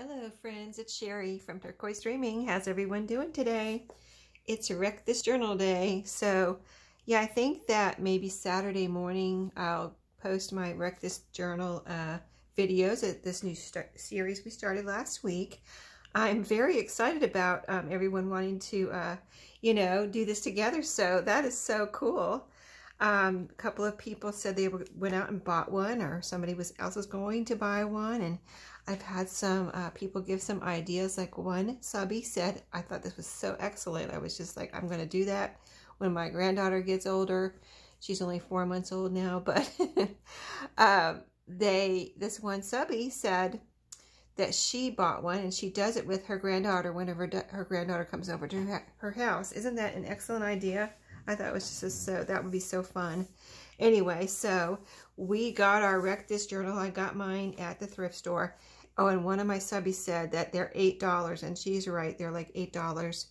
Hello friends, it's Sherry from Turquoise Dreaming. How's everyone doing today? It's Wreck This Journal Day. So yeah, I think that maybe Saturday morning I'll post my Wreck This Journal videos at this new series we started last week. I'm very excited about everyone wanting to, do this together. So that is so cool. A couple of people said they went out and bought one, or somebody else was going to buy one, and I've had some people give some ideas. Like one subby said, I thought this was so excellent. I was just like, I'm going to do that when my granddaughter gets older. She's only 4 months old now, but this one subby said that she bought one and she does it with her granddaughter whenever her granddaughter comes over to her house. Isn't that an excellent idea? I thought it was just that would be so fun. Anyway, so we got our Wreck This Journal. I got mine at the thrift store. Oh, and one of my subbies said that they're $8, and she's right. They're like $8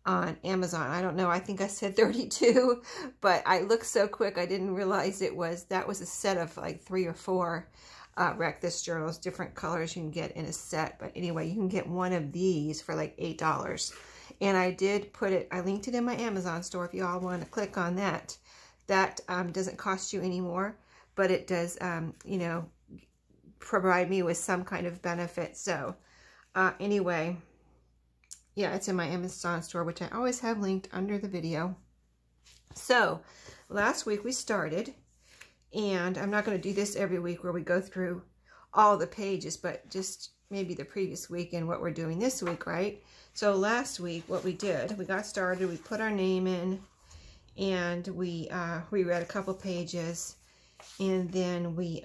on Amazon. I don't know. I think I said 32, but I looked so quick I didn't realize that was a set of like 3 or 4 Wreck This Journals, different colors you can get in a set. But anyway, you can get one of these for like $8. And I did put it, I linked it in my Amazon store if you all want to click on that. That doesn't cost you any more, but it does, provide me with some kind of benefit. So anyway, yeah, it's in my Amazon store, which I always have linked under the video. So last week we started, and I'm not going to do this every week where we go through all the pages, but just maybe the previous week and what we're doing this week, right? So last week, what we did, we got started, we put our name in, and we read a couple pages, and then we,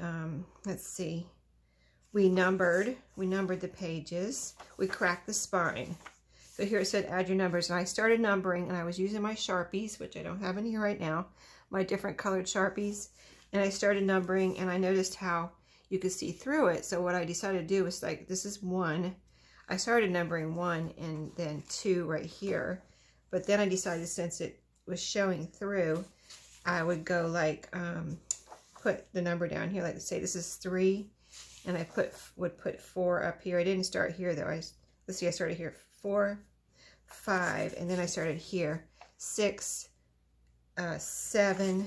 let's see, we numbered the pages, we cracked the spine. So here it said add your numbers, and I started numbering, and I was using my Sharpies, which I don't have in here right now, my different colored Sharpies, and I started numbering, and I noticed how you could see through it. So what I decided to do was, like, this is 1. I started numbering 1 and then 2 right here. But then I decided, since it was showing through, I would go like, put the number down here. Like, say this is 3. And I would put 4 up here. I didn't start here though. Let's see, I started here 4, 5. And then I started here 6, 7,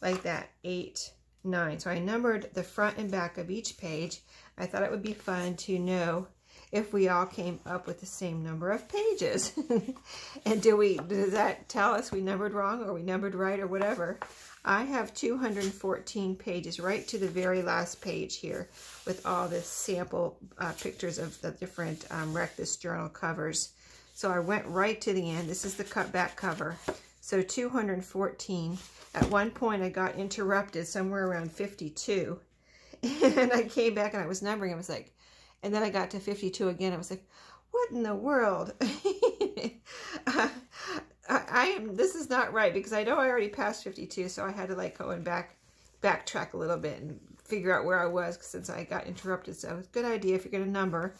like that, 8, 9. So I numbered the front and back of each page. I thought it would be fun to know if we all came up with the same number of pages. And does that tell us we numbered wrong or we numbered right or whatever? I have 214 pages right to the very last page here with all the sample pictures of the different Wreck This Journal covers. So I went right to the end. This is the back cover. So 214. At one point I got interrupted somewhere around 52. And I came back and I was numbering. I was like, and then I got to 52 again. I was like, what in the world? This is not right, because I know I already passed 52, so I had to like go and backtrack a little bit and figure out where I was since I got interrupted. So it's a good idea if you're going to number,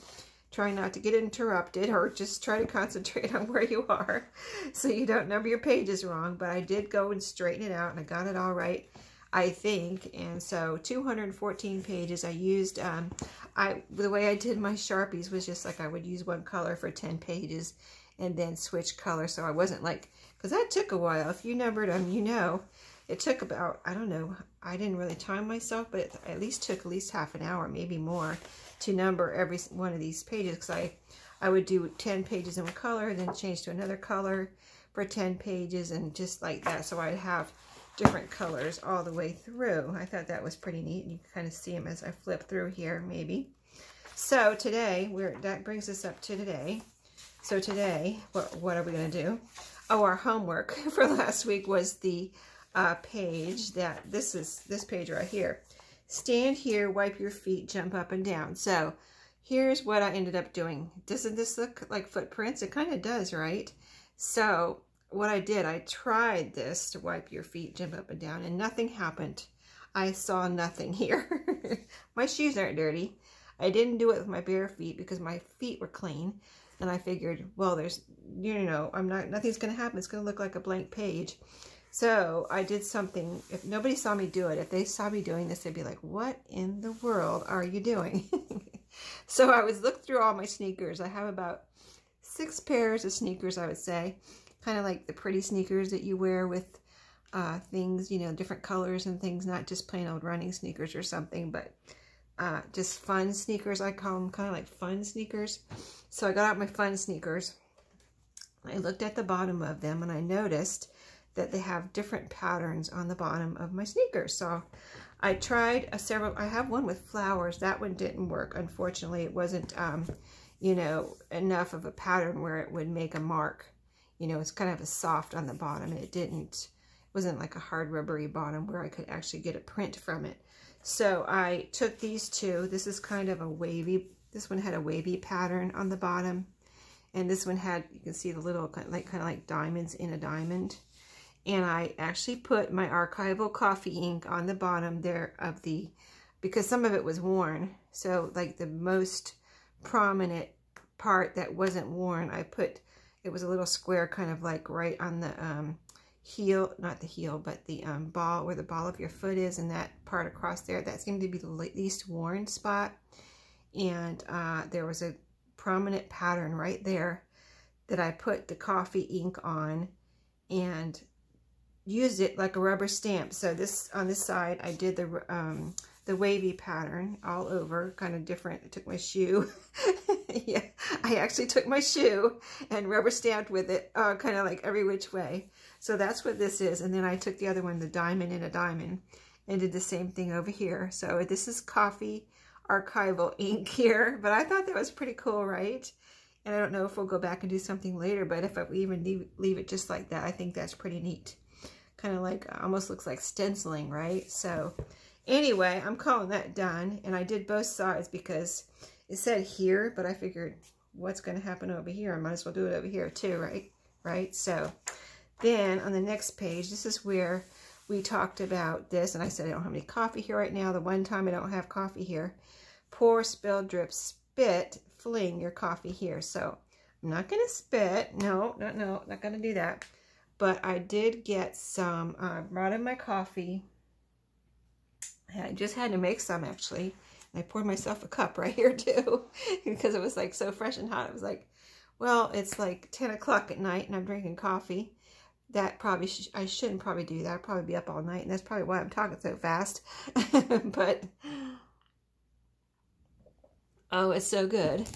try not to get interrupted, or just try to concentrate on where you are so you don't number your pages wrong. But I did go and straighten it out, and I got it all right, I think. And so 214 pages. I used, the way I did my Sharpies was just like I would use one color for 10 pages and then switch color. So I wasn't like, because that took a while. If you numbered them, it took about, I don't know, I didn't really time myself, but it at least took half an hour, maybe more, to number every one of these pages, because I would do 10 pages in one color, then change to another color for 10 pages, and just like that. So I'd have different colors all the way through. I thought that was pretty neat. You can kind of see them as I flip through here, maybe. So today, that brings us up to today. So today, what are we going to do? Oh, our homework for last week was the page this page right here. Stand here, wipe your feet, jump up and down. So here's what I ended up doing. Doesn't this look like footprints? It kind of does, right? So what I did, I tried this to wipe your feet, jump up and down, and nothing happened. I saw nothing here. My shoes aren't dirty. I didn't do it with my bare feet because my feet were clean. And I figured, well, there's, nothing's going to happen. It's going to look like a blank page. So I did something. If nobody saw me do it, if they saw me doing this, they'd be like, what in the world are you doing? So I was looking through all my sneakers. I have about 6 pairs of sneakers, I would say. Kind of like the pretty sneakers that you wear with things, you know, different colors and things, not just plain old running sneakers or something, but just fun sneakers. I call them kind of like fun sneakers. So I got out my fun sneakers. I looked at the bottom of them and I noticed that they have different patterns on the bottom of my sneakers. So I tried several. I have one with flowers. That one didn't work. Unfortunately, it wasn't, you know, enough of a pattern where it would make a mark. You know, it's kind of a soft on the bottom. It wasn't like a hard rubbery bottom where I could actually get a print from it. So I took these two. This is kind of a wavy, this one had a wavy pattern on the bottom. And this one had, you can see the little kind of like diamonds in a diamond. And I actually put my archival coffee ink on the bottom there of the, because some of it was worn. So like the most prominent part that wasn't worn, I put, it was a little square kind of like right on the heel, not the heel, but the ball, where the ball of your foot is, and that part across there, that seemed to be the least worn spot. And there was a prominent pattern right there that I put the coffee ink on and used it like a rubber stamp. So this, on this side, I did the wavy pattern all over, kind of different. I took my shoe. Yeah, I actually took my shoe and rubber stamped with it, kind of like every which way. So that's what this is. And then I took the other one, the diamond in a diamond, and did the same thing over here. So this is coffee archival ink here, but I thought that was pretty cool, right? And I don't know if we'll go back and do something later, but if we even leave it just like that, I think that's pretty neat. Kind of like, almost looks like stenciling, right? So anyway, I'm calling that done. And I did both sides because it said here, but I figured what's going to happen over here? I might as well do it over here too, right? So then on the next page, this is where we talked about this. And I said I don't have any coffee here right now. The one time I don't have coffee here. Pour, spill, drip, spit, fling your coffee here. So I'm not going to spit. No, not going to do that. But I did get some, brought in my coffee. I just had to make some, actually. And I poured myself a cup right here, too, because it was, like, so fresh and hot. It was like, well, it's, like, 10 o'clock at night, and I'm drinking coffee. That probably, I shouldn't probably do that. I'd probably be up all night, and that's probably why I'm talking so fast. But, oh, it's so good.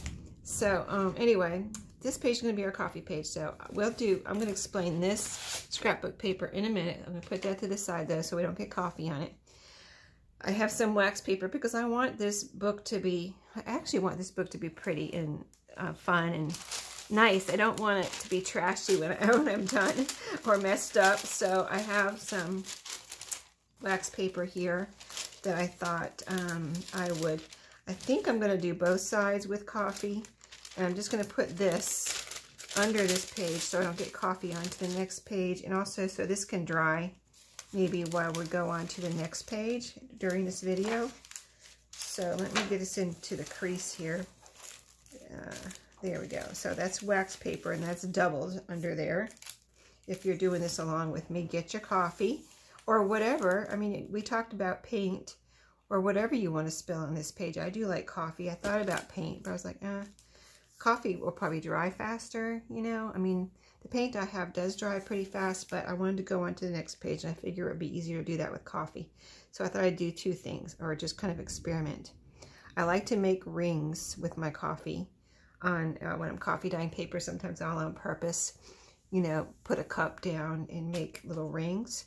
So, anyway, this page is going to be our coffee page. So I'm going to explain this scrapbook paper in a minute. I'm going to put that to the side, though, so we don't get coffee on it. I have some wax paper because I want this book to be, I actually want this book to be pretty and fun and nice. I don't want it to be trashy when I'm done or messed up. So I have some wax paper here that I thought I think I'm going to do both sides with coffee. And I'm just going to put this under this page so I don't get coffee onto the next page. And also so this can dry maybe while we go on to the next page during this video. So let me get this into the crease here. There we go. So that's wax paper, and that's doubled under there. If you're doing this along with me, get your coffee or whatever. I mean, we talked about paint or whatever you want to spill on this page. I do like coffee. I thought about paint, but I was like, coffee will probably dry faster, you know. I mean, the paint I have does dry pretty fast, but I wanted to go on to the next page, and I figure it would be easier to do that with coffee. So I thought I'd do two things, or just kind of experiment. I like to make rings with my coffee on when I'm coffee dyeing paper. Sometimes I'll on purpose, you know, put a cup down and make little rings.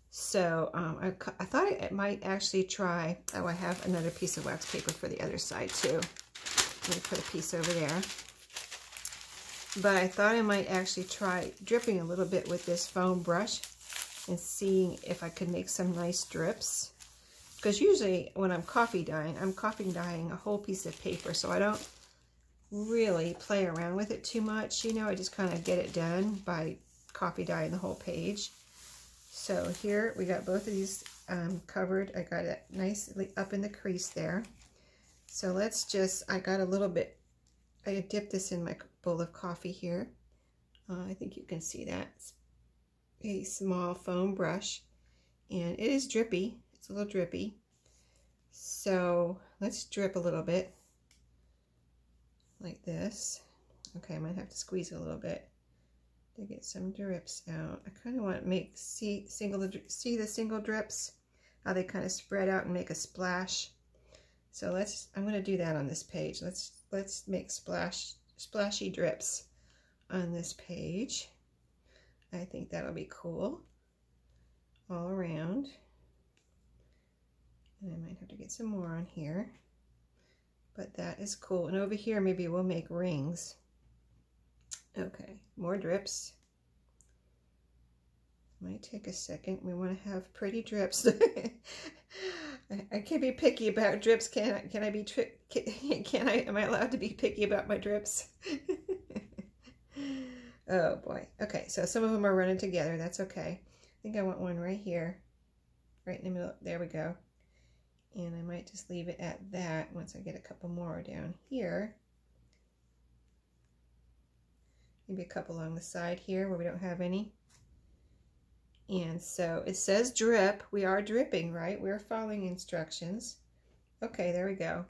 So I thought I might actually try, oh, I have another piece of wax paper for the other side too. Let me put a piece over there. But I thought I might actually try dripping a little bit with this foam brush and seeing if I could make some nice drips. Because usually when I'm coffee dyeing a whole piece of paper, so I don't really play around with it too much. You know, I just kind of get it done by coffee dyeing the whole page. So here we got both of these covered. I got it nicely up in the crease there. So let's just, I got a little bit, I dipped this in my bowl of coffee here. I think you can see that. It's a small foam brush, and it is drippy. It's a little drippy. So let's drip a little bit. like this. Okay, I might have to squeeze a little bit to get some drips out. I kind of want to make, see the single drips, how they kind of spread out and make a splash. So I'm going to do that on this page. Let's make splashy drips on this page. I think that'll be cool all around. And I might have to get some more on here, but that is cool. And over here, maybe we'll make rings. Okay, more drips. Might take a second. We want to have pretty drips. I can't be picky about drips. Am I allowed to be picky about my drips? Oh boy. Okay, so some of them are running together. That's okay. I think I want one right here, right in the middle. There we go. And I might just leave it at that once I get a couple more down here. Maybe a couple along the side here where we don't have any. And so it says drip. We are dripping, right? We're following instructions. Okay, there we go.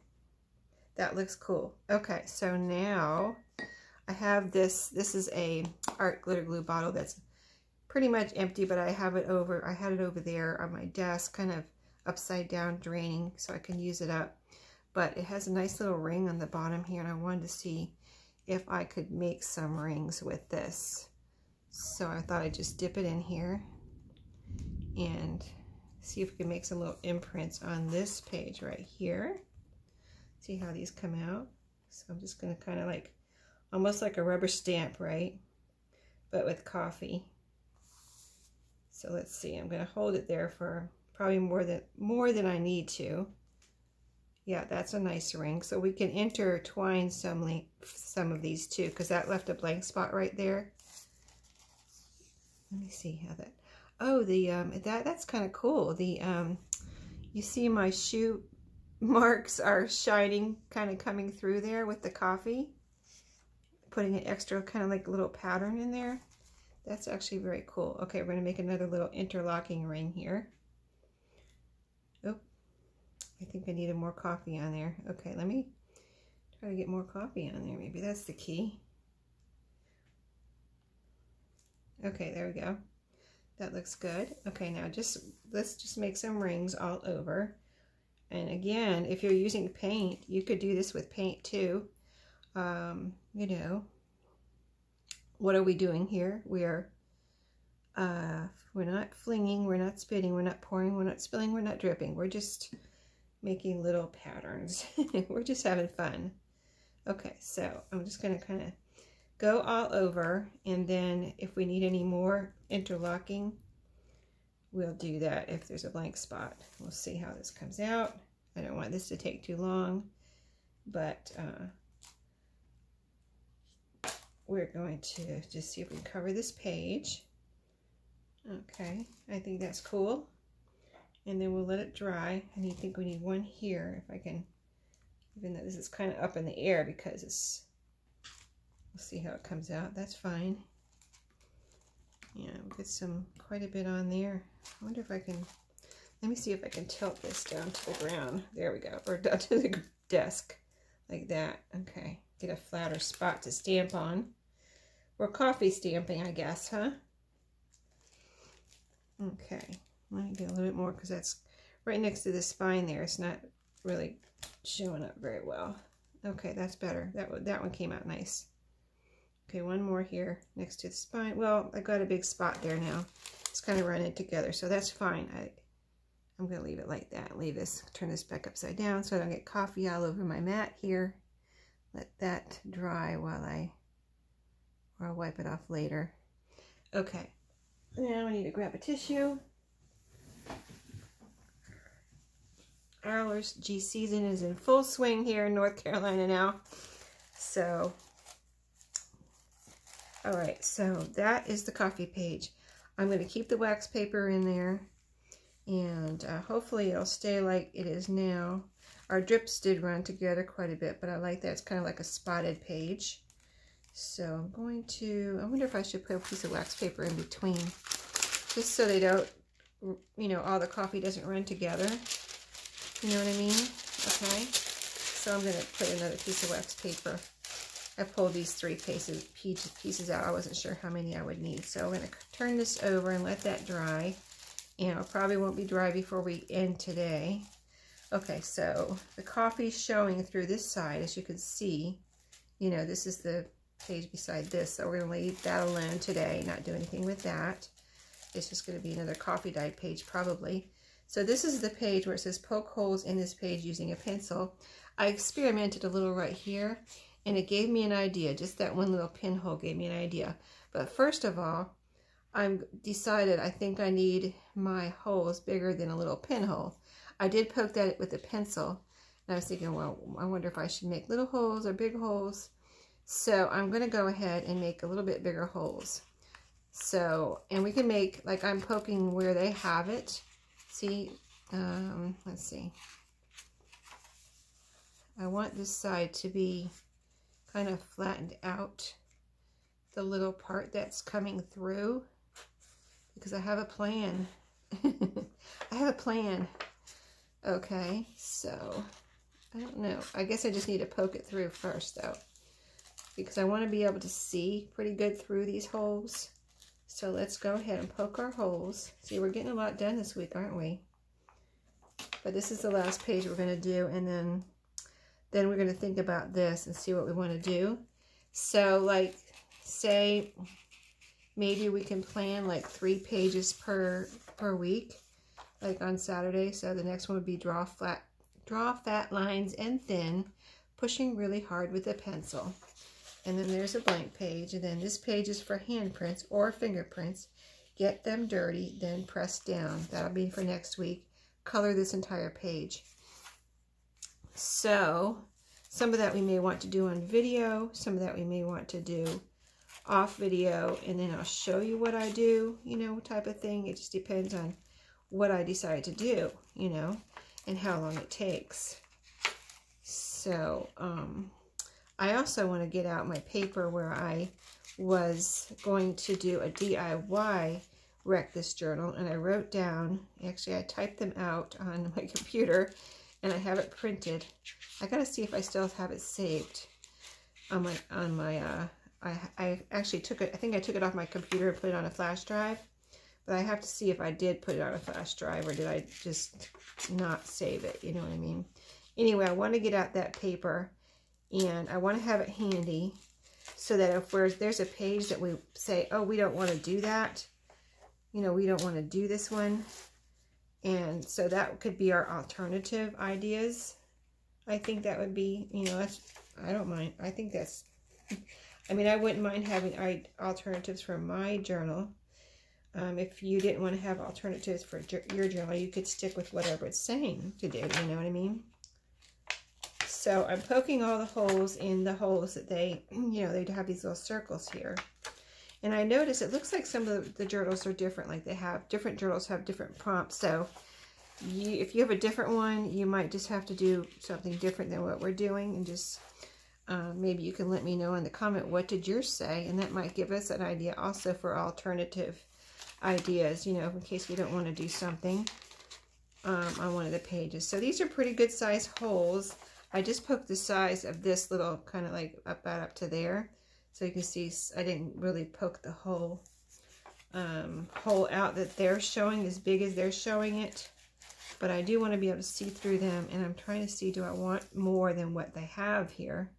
That looks cool. Okay, so now I have this. This is a art glitter glue bottle that's pretty much empty, but I had it over there on my desk, kind of upside down, draining, so I can use it up. But it has a nice little ring on the bottom here, and I wanted to see if I could make some rings with this. So I thought I'd just dip it in here and see if we can make some little imprints on this page right here. See how these come out? So I'm just going to kind of like, almost like a rubber stamp, right? But with coffee. So let's see, I'm going to hold it there for probably more than I need to. Yeah, that's a nice ring. So we can intertwine some of these too, because that left a blank spot right there. Let me see how that. Oh, that's kind of cool. You see my shoe marks are shining, kind of coming through there with the coffee. Putting an extra kind of like little pattern in there. That's actually very cool. Okay, we're going to make another little interlocking ring here. Oh, I think I needed more coffee on there. Okay, let me try to get more coffee on there. Maybe that's the key. Okay, there we go. That looks good. Okay, now let's just make some rings all over. And again, if you're using paint, you could do this with paint too. You know, what are we doing here? We're not flinging, we're not spitting, we're not pouring, we're not spilling, we're not dripping. We're just making little patterns. We're just having fun. Okay, so I'm just going to kind of go all over, and then if we need any more interlocking, we'll do that if there's a blank spot. We'll see how this comes out. I don't want this to take too long, but we're going to just see if we can cover this page. Okay, I think that's cool. And then we'll let it dry. And I think we need one here, if I can, even though this is kind of up in the air because we'll see how it comes out. That's fine. Yeah, we'll get quite a bit on there. I wonder if I can, let me see if I can tilt this down to the ground. There we go, or down to the desk, like that. Okay, get a flatter spot to stamp on. Or coffee stamping, I guess, huh? Okay, let me get a little bit more because that's right next to the spine there. It's not really showing up very well. Okay, that's better. That one came out nice. Okay, one more here next to the spine. Well, I got a big spot there now. It's kind of running together, so that's fine. I'm going to leave it like that. Turn this back upside down so I don't get coffee all over my mat here. Let that dry while I'll wipe it off later. Okay, now I need to grab a tissue. Allergy season is in full swing here in North Carolina now. So, all right, so that is the coffee page. I'm going to keep the wax paper in there, and hopefully it'll stay like it is now. Our drips did run together quite a bit, but I like that. It's kind of like a spotted page. So I'm going to, I wonder if I should put a piece of wax paper in between, just so they don't, you know, all the coffee doesn't run together. You know what I mean? Okay. So I'm going to put another piece of wax paper I pulled these 3 pieces out. I wasn't sure how many I would need. So I'm going to turn this over and let that dry. And it probably won't be dry before we end today. Okay, so the coffee's showing through this side, as you can see. You know, this is the page beside this, so we're going to leave that alone today, not do anything with that. It's just going to be another coffee dyed page probably. So this is the page where it says poke holes in this page using a pencil. I experimented a little right here, and it gave me an idea. Just that one little pinhole gave me an idea. But first of all, I decided I think I need my holes bigger than a little pinhole. I did poke that with a pencil, and I was thinking, well, I wonder if I should make little holes or big holes. So I'm going to go ahead and make a little bit bigger holes. So, and we can make, like I'm poking where they have it. See, let's see. I want this side to be kind of flattened out, the little part that's coming through, because I have a plan. I have a plan. Okay, so I don't know. I guess I just need to poke it through first though, because I want to be able to see pretty good through these holes. So let's go ahead and poke our holes. See, we're getting a lot done this week, aren't we? But this is the last page we're going to do, and then we're going to think about this and see what we want to do. So, like, say, maybe we can plan like 3 pages per week, like on Saturday. So the next one would be draw fat lines and thin, pushing really hard with a pencil. And then there's a blank page, and then this page is for handprints or fingerprints. Get them dirty, then press down. That'll be for next week. Color this entire page. So, some of that we may want to do on video, some of that we may want to do off video, and then I'll show you what I do, you know, type of thing. It just depends on what I decide to do, you know, and how long it takes. So, I also want to get out my paper where I was going to do a DIY Wreck This Journal, and I wrote down, actually I typed them out on my computer, and I have it printed. I gotta see if I still have it saved on my, I actually took it, I think I took it off my computer and put it on a flash drive, but I have to see if I did put it on a flash drive or did I just not save it, you know what I mean? Anyway, I want to get out that paper, and I want to have it handy so that if there's a page that we say, oh, we don't want to do that, you know, we don't want to do this one, and so that could be our alternative ideas. I think that would be, you know, that's, I don't mind. I think that's, I mean, I wouldn't mind having alternatives for my journal. If you didn't want to have alternatives for your journal, you could stick with whatever it's saying to do, you know what I mean? So I'm poking all the holes in the holes that they, you know, they'd have these little circles here. And I noticed it looks like some of the journals are different, like they have, different journals have different prompts. So if you have a different one, you might just have to do something different than what we're doing, and just maybe you can let me know in the comment, what did yours say? And that might give us an idea also for alternative ideas, you know, in case we don't want to do something on one of the pages. So these are pretty good size holes. I just poked the size of this little kind of like about up to there. So you can see I didn't really poke the whole hole out that they're showing as big as they're showing it. But I do want to be able to see through them, and I'm trying to see, do I want more than what they have here?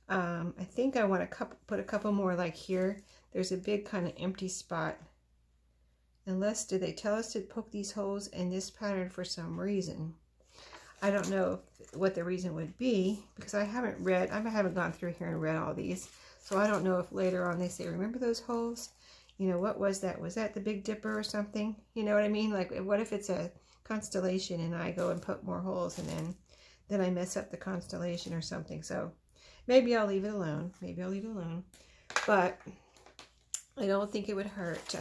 I think I want to put a couple more, like here. There's a big kind of empty spot. Unless, do they tell us to poke these holes in this pattern for some reason? I don't know what the reason would be, because I haven't gone through here and read all these. So I don't know if later on they say, remember those holes? You know, what was that? Was that the Big Dipper or something? You know what I mean? Like, what if it's a constellation and I go and poke more holes, and then I mess up the constellation or something? So maybe I'll leave it alone. Maybe I'll leave it alone. But I don't think it would hurt.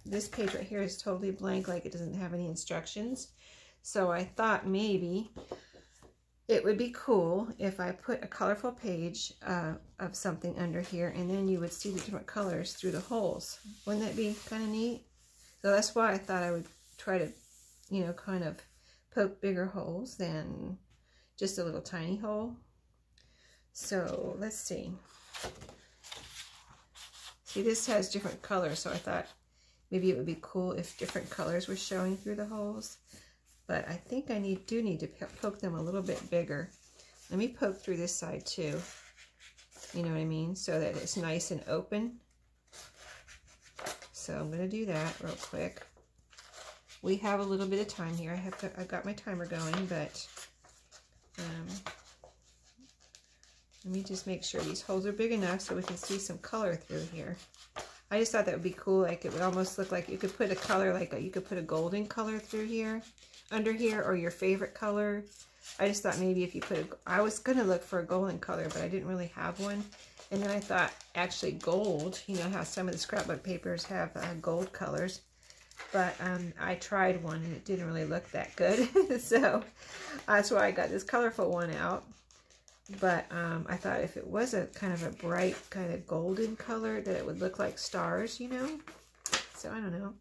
This page right here is totally blank, like it doesn't have any instructions. So I thought maybe it would be cool if I put a colorful page of something under here, and then you would see the different colors through the holes. Wouldn't that be kind of neat? So that's why I thought I would try to, you know, kind of poke bigger holes than just a little tiny hole. So let's see. See, this has different colors, so I thought maybe it would be cool if different colors were showing through the holes. But I think I do need to poke them a little bit bigger. Let me poke through this side too. You know what I mean? So that it's nice and open. So I'm going to do that real quick. We have a little bit of time here. I've got my timer going, but let me just make sure these holes are big enough so we can see some color through here. I just thought that would be cool. Like it would almost look like you could put a color, like you could put a golden color through here, under here, or your favorite color. I just thought maybe if you put I was going to look for a golden color, but I didn't really have one. And then I thought actually gold, you know how some of the scrapbook papers have gold colors. But I tried one and it didn't really look that good. So that's why I got this colorful one out. But I thought if it was a kind of a bright kind of golden color that it would look like stars, you know. So I don't know.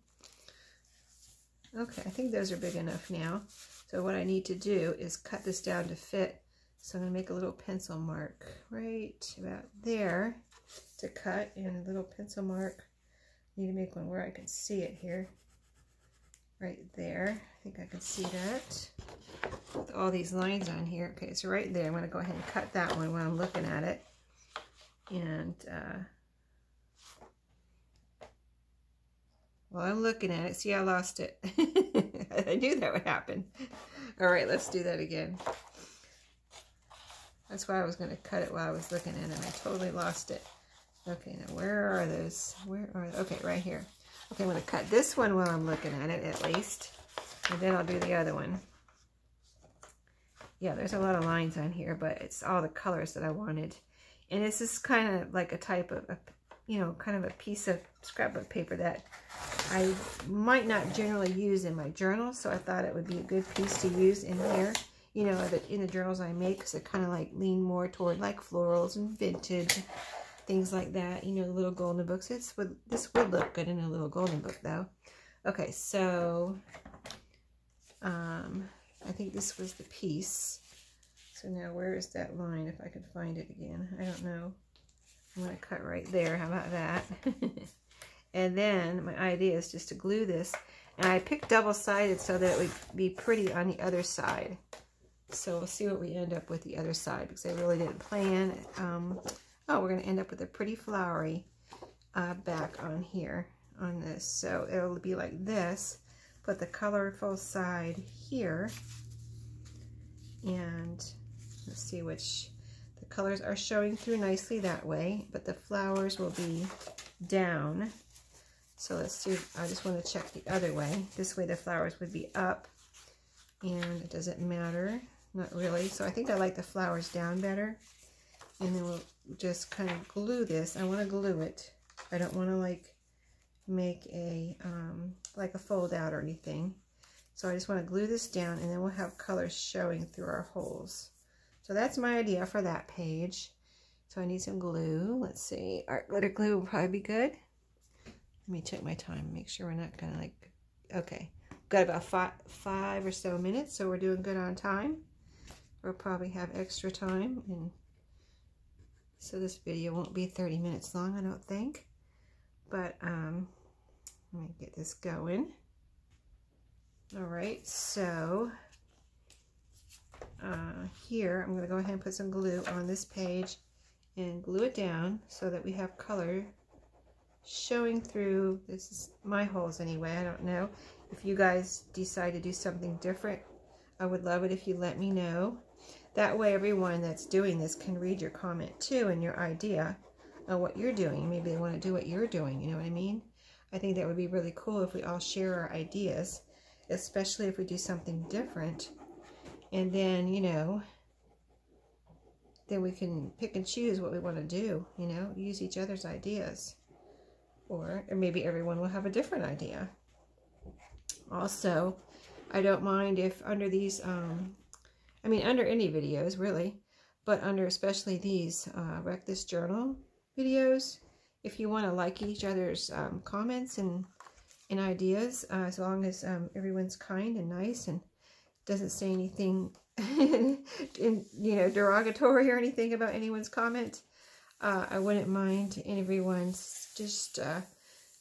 Okay, I think those are big enough now. So what I need to do is cut this down to fit. So I'm going to make a little pencil mark right about there to cut, and a little pencil mark. I need to make one where I can see it here. Right there. I think I can see that. With all these lines on here. Okay, so right there, I'm going to go ahead and cut that one while I'm looking at it. And while I'm looking at it, see, I lost it. I knew that would happen. All right, let's do that again. That's why I was going to cut it while I was looking at it. I totally lost it. Okay, now where are those? Where are they? Okay, right here. Okay, I'm going to cut this one while I'm looking at it, at least. And then I'll do the other one. Yeah, there's a lot of lines on here, but it's all the colors that I wanted. And this is kind of like a type of, you know, kind of a piece of scrapbook paper that I might not generally use in my journal. So I thought it would be a good piece to use in here. You know, in the journals I make, because I kind of like lean more toward like florals and vintage, things like that. You know, the little golden books. This would look good in a little golden book, though. Okay, so I think this was the piece. So now where is that line? If I could find it again, I don't know. I'm going to cut right there. How about that? And then my idea is just to glue this, and I picked double-sided so that it would be pretty on the other side. So we'll see what we end up with the other side, because I really didn't plan. Oh, we're going to end up with a pretty flowery back on here, on this. So it'll be like this. Put the colorful side here. And let's see which, the colors are showing through nicely that way, but the flowers will be down. So let's see, I just want to check the other way. This way the flowers would be up, and it doesn't matter. Not really. So I think I like the flowers down better. And then we'll just kind of glue this. I want to glue it. I don't want to like make a like a fold out or anything. So I just want to glue this down, and then we'll have colors showing through our holes. So that's my idea for that page. So I need some glue. Let's see. Art glitter glue will probably be good. Let me check my time. Make sure we're not going to like... Okay. Got about five or so minutes, so we're doing good on time. We'll probably have extra time, and so this video won't be 30 minutes long, I don't think. But let me get this going. All right, so here I'm going to go ahead and put some glue on this page and glue it down so that we have color showing through. This is my holes anyway. I don't know if you guys decide to do something different. I would love it if you let me know. That way everyone that's doing this can read your comment too, and your idea of what you're doing. Maybe they want to do what you're doing, you know what I mean? I think that would be really cool if we all share our ideas, especially if we do something different. And then, you know, then we can pick and choose what we want to do, you know, use each other's ideas. Or maybe everyone will have a different idea. Also, I don't mind if under these, I mean, under any videos, really, but under especially these Wreck This Journal videos, if you want to like each other's comments and ideas, as long as everyone's kind and nice and doesn't say anything derogatory or anything about anyone's comment. I wouldn't mind everyone's just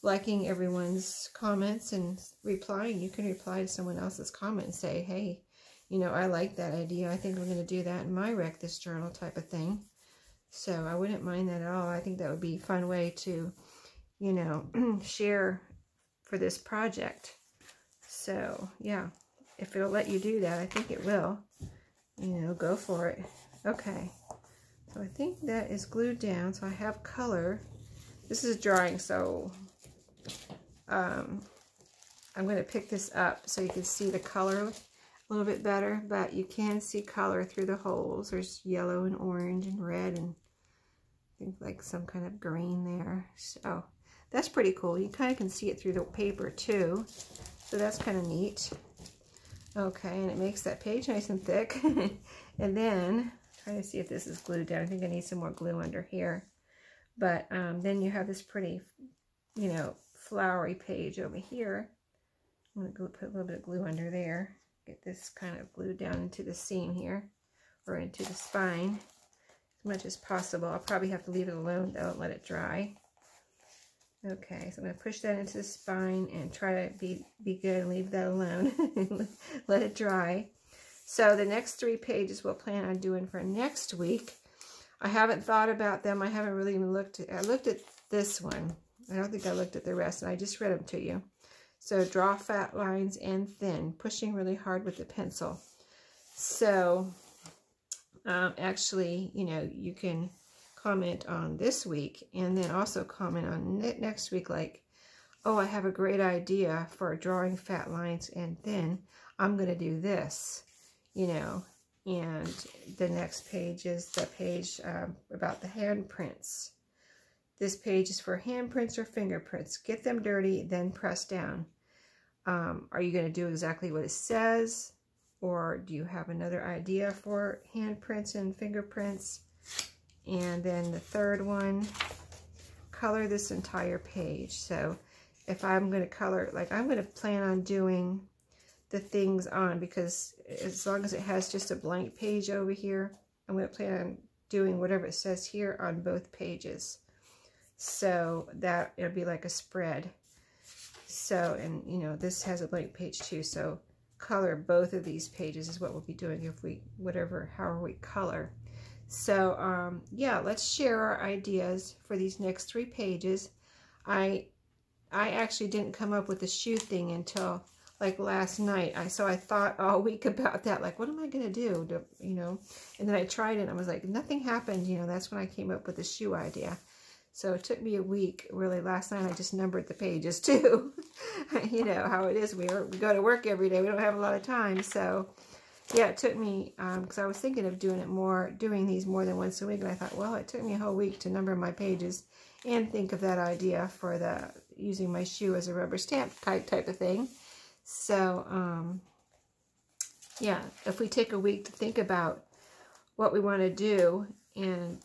liking everyone's comments and replying. You can reply to someone else's comment and say, hey, I like that idea. I think we're going to do that in my Wreck This Journal type of thing. So I wouldn't mind that at all. I think that would be a fun way to, share for this project. So, yeah, if it'll let you do that, I think it will. Go for it. Okay. So I think that is glued down. So I have color. This is drying, so I'm going to pick this up so you can see the color a little bit better. But you can see color through the holes. There's yellow and orange and red and I think like some kind of green there. So that's pretty cool. You kind of can see it through the paper too. So that's kind of neat. Okay, and it makes that page nice and thick. And then, trying to see if this is glued down. I think I need some more glue under here. But then you have this pretty, flowery page over here. I'm going to put a little bit of glue under there. Get this kind of glued down into the seam here, or into the spine as much as possible. I'll probably have to leave it alone though and let it dry. Okay, so I'm going to push that into the spine and try to be good and leave that alone. Let it dry. So the next 3 pages we'll plan on doing for next week. I haven't thought about them. I haven't really even looked at, I looked at this one. I don't think I looked at the rest, and I just read them to you. So draw fat lines and thin, pushing really hard with the pencil. So actually, you can comment on this week and then also comment on next week, like, oh, I have a great idea for drawing fat lines and thin. I'm going to do this, and the next page is the page about the handprints. This page is for handprints or fingerprints. Get them dirty, then press down. Are you going to do exactly what it says, or do you have another idea for handprints and fingerprints? And then the third one, color this entire page. So if I'm going to color, like I'm going to plan on doing the things on, because as long as it has just a blank page over here, I'm going to plan on doing whatever it says here on both pages. So that it'll be like a spread. So, and this has a blank page too. So color both of these pages is what we'll be doing if we, however we color. So, yeah, let's share our ideas for these next 3 pages. I actually didn't come up with the shoe thing until like last night. So I thought all week about that, like, what am I going to do? And then I tried it and I was like, nothing happened. That's when I came up with the shoe idea. So it took me a week, really. Last night I just numbered the pages too. How it is. We go to work every day. We don't have a lot of time. So yeah, it took me, because I was thinking of doing these more than once a week, and I thought, well, it took me a whole week to number my pages and think of that idea for using my shoe as a rubber stamp type of thing. So, yeah, if we take a week to think about what we want to do and,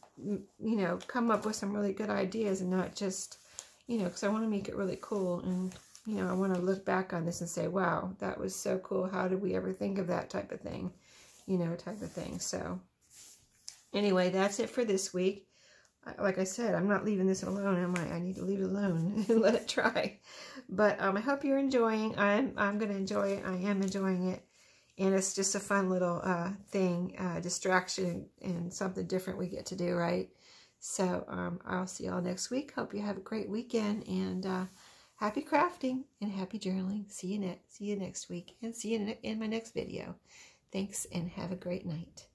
come up with some really good ideas and not just, because I want to make it really cool, and I want to look back on this and say, wow, that was so cool. How did we ever think of that type of thing? Type of thing. So anyway, that's it for this week. Like I said, I'm not leaving this alone. I need to leave it alone and let it dry. But I hope you're enjoying. I'm going to enjoy it. I am enjoying it. And it's just a fun little thing, distraction, and something different we get to do, right? So I'll see y'all next week. Hope you have a great weekend, and happy crafting and happy journaling. See you next week, and see you in my next video. Thanks, and have a great night.